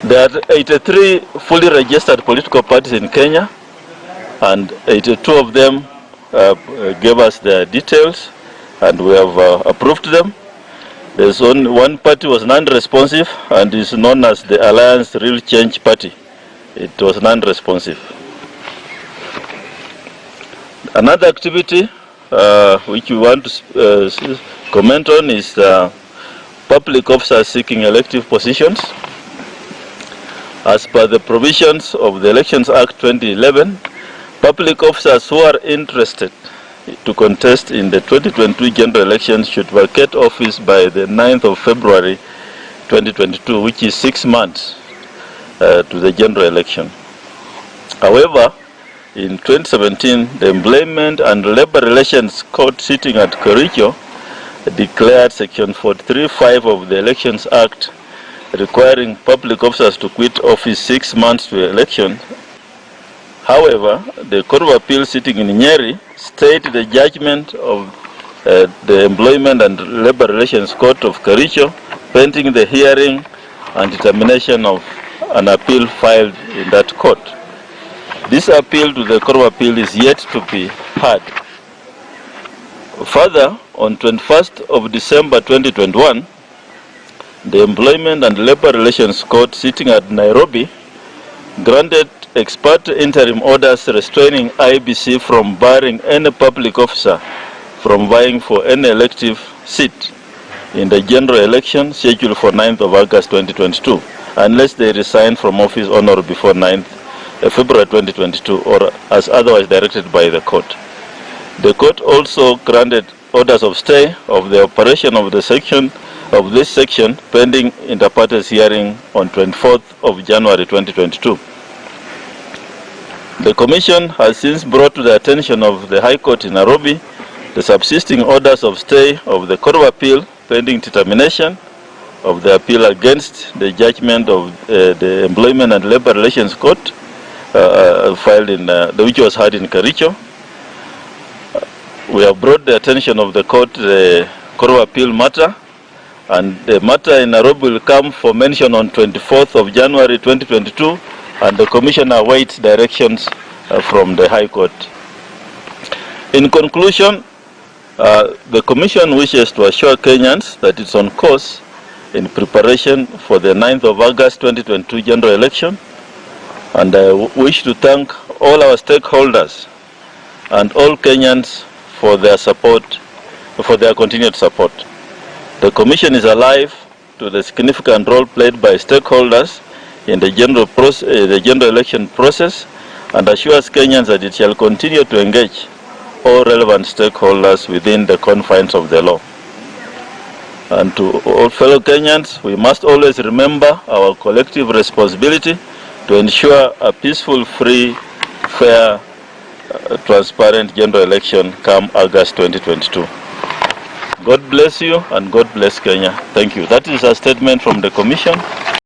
There are 83 fully registered political parties in Kenya, and 82 of them gave us their details, and we have approved them. There's only one party was non-responsive, and is known as the Alliance Real Change Party. It was non-responsive. Another activity which we want to comment on is public officers seeking elective positions. As per the provisions of the Elections Act 2011, public officers who are interested to contest in the 2022 general elections should vacate office by the 9th of February 2022, which is 6 months to the general election. However, in 2017, the Employment and Labor Relations Court sitting at Kericho declared Section 43(5) of the Elections Act requiring public officers to quit office 6 months to election. However, the Court of Appeal sitting in Nyeri stayed the judgment of the Employment and Labor Relations Court of Kericho, pending the hearing and determination of an appeal filed in that court. This appeal to the Court of Appeal is yet to be heard. Further, on 21st of December 2021, the Employment and Labor Relations Court sitting at Nairobi granted expert interim orders restraining IEBC from barring any public officer from vying for any elective seat in the general election scheduled for 9th of August 2022, unless they resign from office on or before 9th February 2022 or as otherwise directed by the court. The court also granted orders of stay of the operation of this section pending inter partes hearing on 24th of January 2022. The Commission has since brought to the attention of the High Court in Nairobi the subsisting orders of stay of the Court of Appeal pending determination of the appeal against the judgment of the Employment and Labor Relations Court filed in which was heard in Kericho. We have brought the attention of the Court of Appeal matter, and the matter in Nairobi will come for mention on 24th of January 2022, and the Commission awaits directions from the High Court. In conclusion, the Commission wishes to assure Kenyans that it's on course in preparation for the 9th of August 2022 general election, and I wish to thank all our stakeholders and all Kenyans for their support, for their continued support. The Commission is alive to the significant role played by stakeholders in the general election process, and assures Kenyans that it shall continue to engage all relevant stakeholders within the confines of the law. And to all fellow Kenyans, we must always remember our collective responsibility to ensure a peaceful, free, fair, transparent general election come August 2022. God bless you and God bless Kenya. Thank you. That is a statement from the Commission.